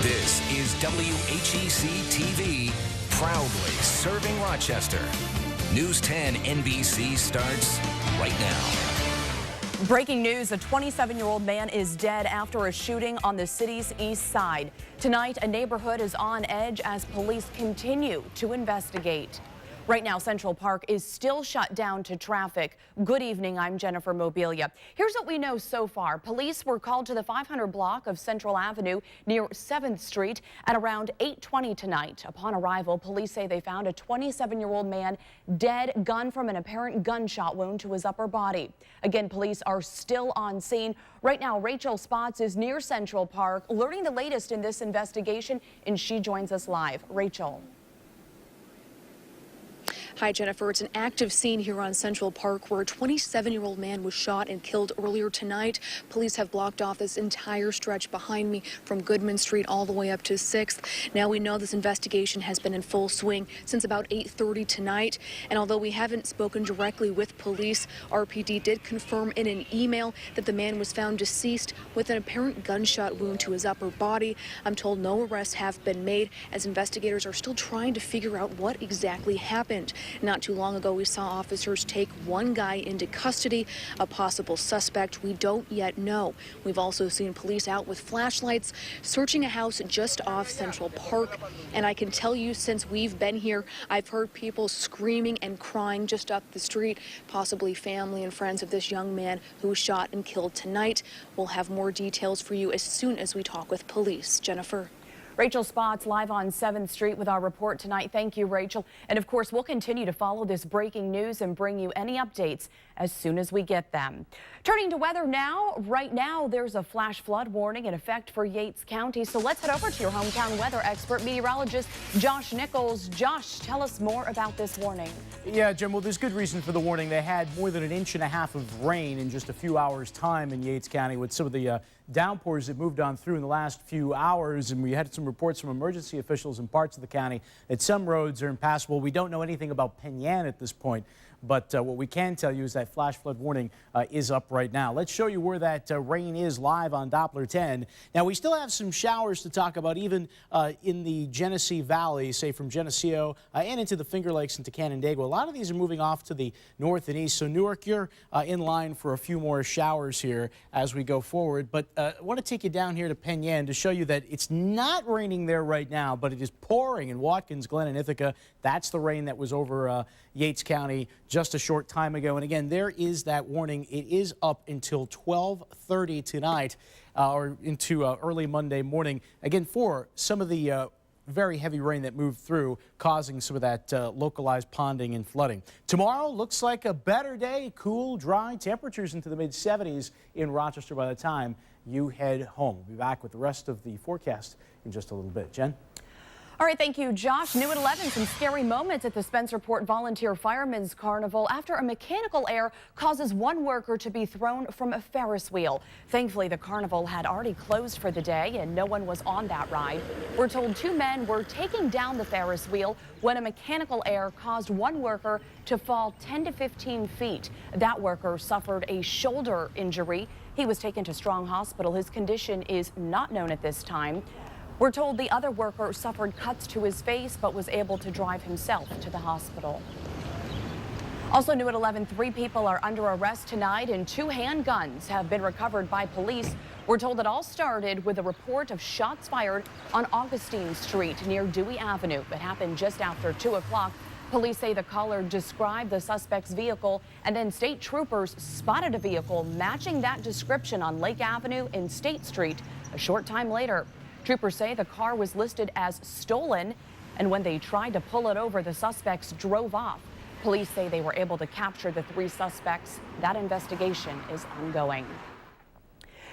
This is WHEC TV, proudly serving Rochester. News 10 NBC starts right now. Breaking news, a 27-year-old man is dead after a shooting on the city's east side. Tonight, a neighborhood is on edge as police continue to investigate. Right now, Central Park is still shut down to traffic. Good evening, I'm Jennifer Mobilia. Here's what we know so far. Police were called to the 500 block of Central Avenue near 7th Street at around 8:20 tonight. Upon arrival, police say they found a 27-year-old man dead, gun from an apparent gunshot wound to his upper body. Again, police are still on scene. Right now, Rachel Spots is near Central Park, learning the latest in this investigation, and she joins us live. Rachel. Hi, Jennifer. It's an active scene here on Central Park where a 27-year-old man was shot and killed earlier tonight. Police have blocked off this entire stretch behind me from Goodman Street all the way up to 6th. Now we know this investigation has been in full swing since about 8:30 tonight. And although we haven't spoken directly with police, RPD did confirm in an email that the man was found deceased with an apparent gunshot wound to his upper body. I'm told no arrests have been made as investigators are still trying to figure out what exactly happened. Not too long ago, we saw officers take one guy into custody, a possible suspect we don't yet know. We've also seen police out with flashlights searching a house just off Central Park. And I can tell you, since we've been here, I've heard people screaming and crying just up the street, possibly family and friends of this young man who was shot and killed tonight. We'll have more details for you as soon as we talk with police. Jennifer. Rachel Spots live on 7th Street with our report tonight. Thank you, Rachel. And of course, we'll continue to follow this breaking news and bring you any updates as soon as we get them. Turning to weather now. Right now, there's a flash flood warning in effect for Yates County. So let's head over to your hometown weather expert, meteorologist Josh Nichols. Josh, tell us more about this warning. Yeah, Jim, well, there's good reason for the warning. They had more than 1.5 inches of rain in just a few hours' time in Yates County with some of the downpours that moved on through in the last few hours. And we had some reports from emergency officials in parts of the county that some roads are impassable. We don't know anything about Penn Yan at this point. But what we can tell you is that flash flood warning is up right now. Let's show you where that rain is live on Doppler 10. Now, we still have some showers to talk about even in the Genesee Valley, say from Geneseo and into the Finger Lakes into Canandaigua. A lot of these are moving off to the north and east. So Newark, you're in line for a few more showers here as we go forward. But I want to take you down here to Penn Yan to show you that it's not raining there right now, but it is pouring in Watkins Glen and Ithaca. That's the rain that was over Yates County just a short time ago. And again, there is that warning. It is up until 12:30 tonight or into early Monday morning. Again, for some of the very heavy rain that moved through, causing some of that localized ponding and flooding. Tomorrow looks like a better day. Cool, dry temperatures into the mid-70s in Rochester by the time you head home. We'll be back with the rest of the forecast in just a little bit. Jen? All right, thank you, Josh. New at 11, some scary moments at the Spencerport Volunteer Firemen's Carnival after a mechanical error causes one worker to be thrown from a Ferris wheel. Thankfully, the carnival had already closed for the day and no one was on that ride. We're told 2 men were taking down the Ferris wheel when a mechanical error caused one worker to fall 10 to 15 feet. That worker suffered a shoulder injury. He was taken to Strong Hospital. His condition is not known at this time. We're told the other worker suffered cuts to his face but was able to drive himself to the hospital. Also new at 11, 3 people are under arrest tonight and 2 handguns have been recovered by police. We're told it all started with a report of shots fired on Augustine Street near Dewey Avenue. It happened just after 2 o'clock. Police say the caller described the suspect's vehicle and then state troopers spotted a vehicle matching that description on Lake Avenue and State Street a short time later. Troopers say the car was listed as stolen, and when they tried to pull it over, the suspects drove off. Police say they were able to capture the 3 suspects. That investigation is ongoing.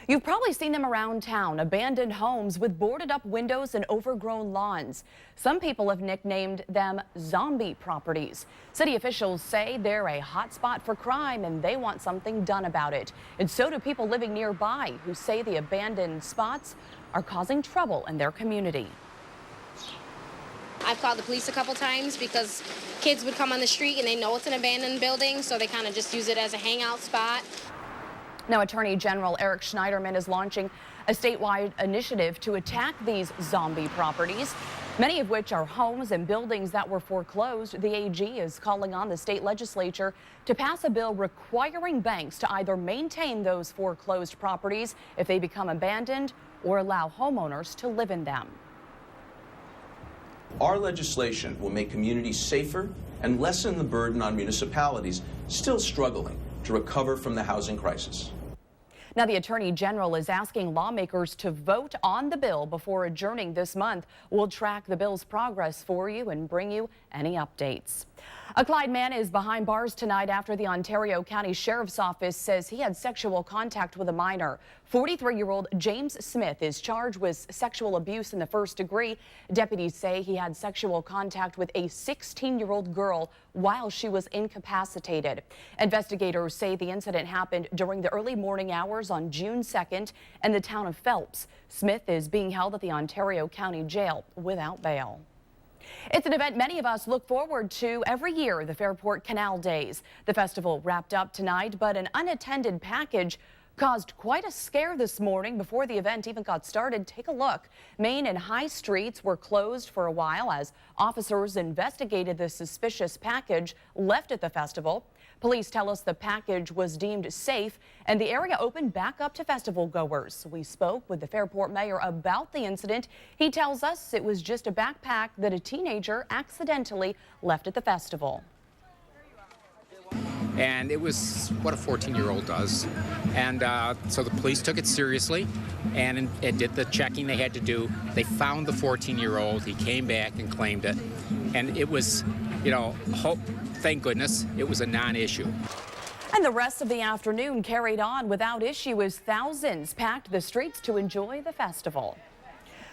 You've probably seen them around town, abandoned homes with boarded up windows and overgrown lawns. Some people have nicknamed them zombie properties. City officials say they're a hot spot for crime and they want something done about it. And so do people living nearby who say the abandoned spots are causing trouble in their community. I've called the police a couple times because kids would come on the street and they know it's an abandoned building, so they kind of just use it as a hangout spot. Now, Attorney General Eric Schneiderman is launching a statewide initiative to attack these zombie properties, many of which are homes and buildings that were foreclosed. The AG is calling on the state legislature to pass a bill requiring banks to either maintain those foreclosed properties if they become abandoned or allow homeowners to live in them. Our legislation will make communities safer and lessen the burden on municipalities still struggling to recover from the housing crisis. Now, the Attorney General is asking lawmakers to vote on the bill before adjourning this month. We'll track the bill's progress for you and bring you any updates. A Clyde man is behind bars tonight after the Ontario County Sheriff's Office says he had sexual contact with a minor. 43-year-old James Smith is charged with sexual abuse in the first degree. Deputies say he had sexual contact with a 16-year-old girl while she was incapacitated. Investigators say the incident happened during the early morning hours on June 2nd in the town of Phelps. Smith is being held at the Ontario County Jail without bail. It's an event many of us look forward to every year, the Fairport Canal Days. The festival wrapped up tonight, but an unattended package caused quite a scare this morning before the event even got started. Take a look. Main and High Streets were closed for a while as officers investigated the suspicious package left at the festival. Police tell us the package was deemed safe and the area opened back up to festival goers. We spoke with the Fairport mayor about the incident. He tells us it was just a backpack that a teenager accidentally left at the festival. And it was what a 14-year-old does. And so the police took it seriously and did the checking they had to do. They found the 14-year-old. He came back and claimed it. And it was, thank goodness, it was a non-issue. And the rest of the afternoon carried on without issue as thousands packed the streets to enjoy the festival.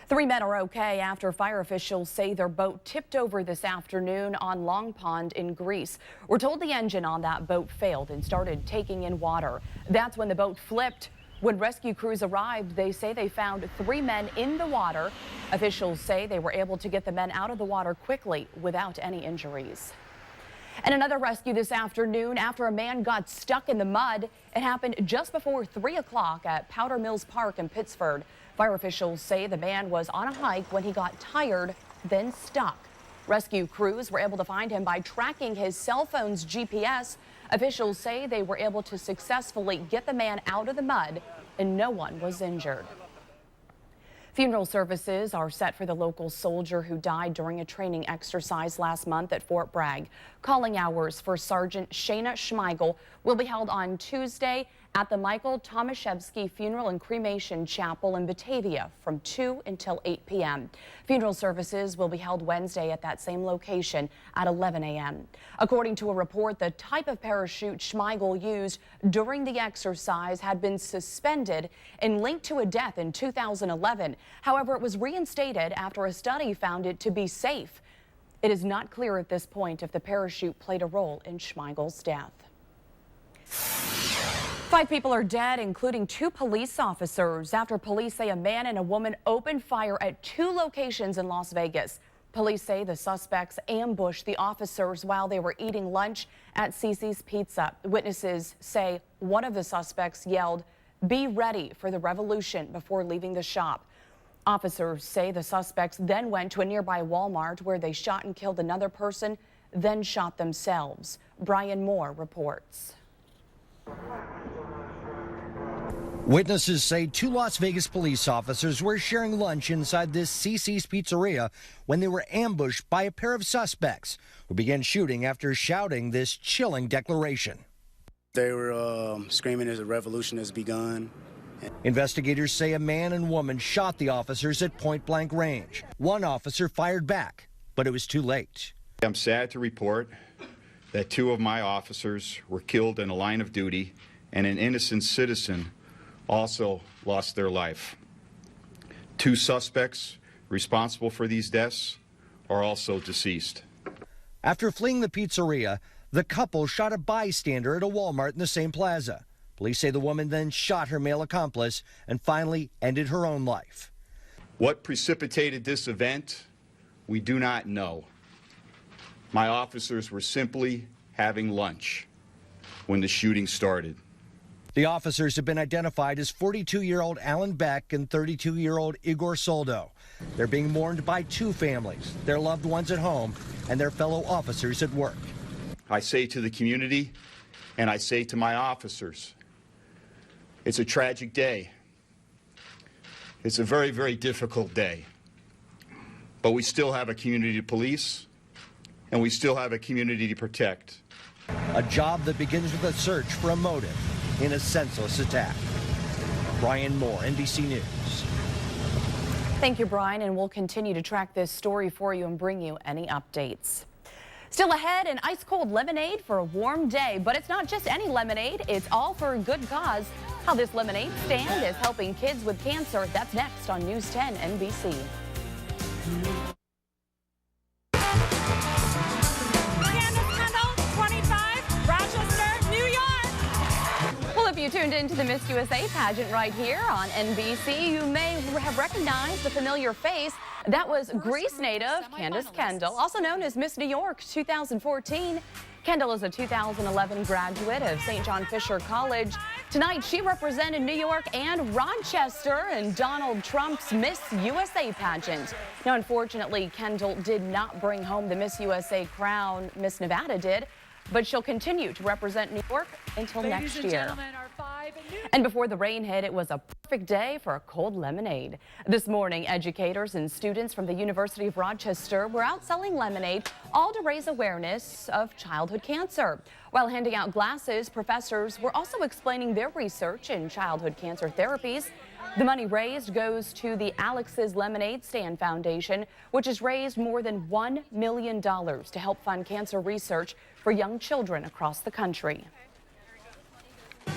3 men are okay after fire officials say their boat tipped over this afternoon on Long Pond in Greece. We're told the engine on that boat failed and started taking in water. That's when the boat flipped. When rescue crews arrived, they say they found 3 men in the water. Officials say they were able to get the men out of the water quickly without any injuries. And another rescue this afternoon after a man got stuck in the mud. It happened just before 3 o'clock at Powder Mills Park in Pittsford. Fire officials say the man was on a hike when he got tired, then stuck. Rescue crews were able to find him by tracking his cell phone's GPS. Officials say they were able to successfully get the man out of the mud and no one was injured. Funeral services are set for the local soldier who died during a training exercise last month at Fort Bragg. Calling hours for Sergeant Shayna Schmeigel will be held on Tuesday at the Michael Tomaszewski Funeral and Cremation Chapel in Batavia from 2 until 8 p.m. Funeral services will be held Wednesday at that same location at 11 a.m. According to a report, the type of parachute Schmeigel used during the exercise had been suspended and linked to a death in 2011. However, it was reinstated after a study found it to be safe. It is not clear at this point if the parachute played a role in Schmeigel's death. 5 people are dead, including 2 police officers, after police say a man and a woman opened fire at 2 locations in Las Vegas. Police say the suspects ambushed the officers while they were eating lunch at Cici's Pizza. Witnesses say one of the suspects yelled, "Be ready for the revolution," before leaving the shop. Officers say the suspects then went to a nearby Walmart where they shot and killed another person, then shot themselves. Brian Moore reports. Witnesses say 2 Las Vegas police officers were sharing lunch inside this Cici's Pizzeria when they were ambushed by a pair of suspects who began shooting after shouting this chilling declaration. They were screaming as a revolution has begun. Investigators say a man and woman shot the officers at point-blank range. One officer fired back, but it was too late. I'm sad to report that 2 of my officers were killed in a line of duty and an innocent citizen also lost their life. 2 suspects responsible for these deaths are also deceased. After fleeing the pizzeria, the couple shot a bystander at a Walmart in the same plaza. Police say the woman then shot her male accomplice and finally ended her own life. What precipitated this event, we do not know. My officers were simply having lunch when the shooting started. The officers have been identified as 42-year-old Alan Beck and 32-year-old Igor Soldo. They're being mourned by two families, their loved ones at home and their fellow officers at work. I say to the community, and I say to my officers, it's a tragic day. It's a very, very difficult day. But we still have a community to police, and we still have a community to protect. A job that begins with a search for a motive in a senseless attack. Brian Moore, NBC News. Thank you, Brian, and we'll continue to track this story for you and bring you any updates. Still ahead, an ice-cold lemonade for a warm day, but it's not just any lemonade, it's all for a good cause. How this lemonade stand is helping kids with cancer, that's next on News 10 NBC. If you tuned into the Miss USA pageant right here on NBC, you may have recognized a familiar face. That was Greece native Candace Kendall, also known as Miss New York 2014. Kendall is a 2011 graduate of St. John Fisher College. Tonight, she represented New York and Rochester in Donald Trump's Miss USA pageant. Now, unfortunately, Kendall did not bring home the Miss USA crown. Miss Nevada did. But she'll continue to represent New York until next year. And before the rain hit, it was a perfect day for a cold lemonade. This morning, educators and students from the University of Rochester were out selling lemonade, all to raise awareness of childhood cancer. While handing out glasses, professors were also explaining their research in childhood cancer therapies. The money raised goes to the Alex's Lemonade Stand Foundation, which has raised more than $1 million to help fund cancer research for young children across the country.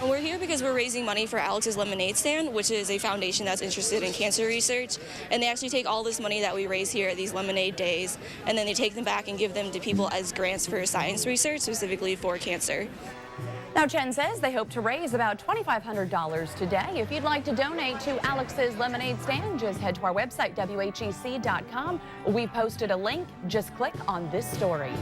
We're here because we're raising money for Alex's Lemonade Stand, which is a foundation that's interested in cancer research. And they actually take all this money that we raise here at these lemonade days, and then they take them back and give them to people as grants for science research, specifically for cancer. Now, Chen says they hope to raise about $2,500 today. If you'd like to donate to Alex's Lemonade Stand, just head to our website, WHEC.com. We posted a link. Just click on this story.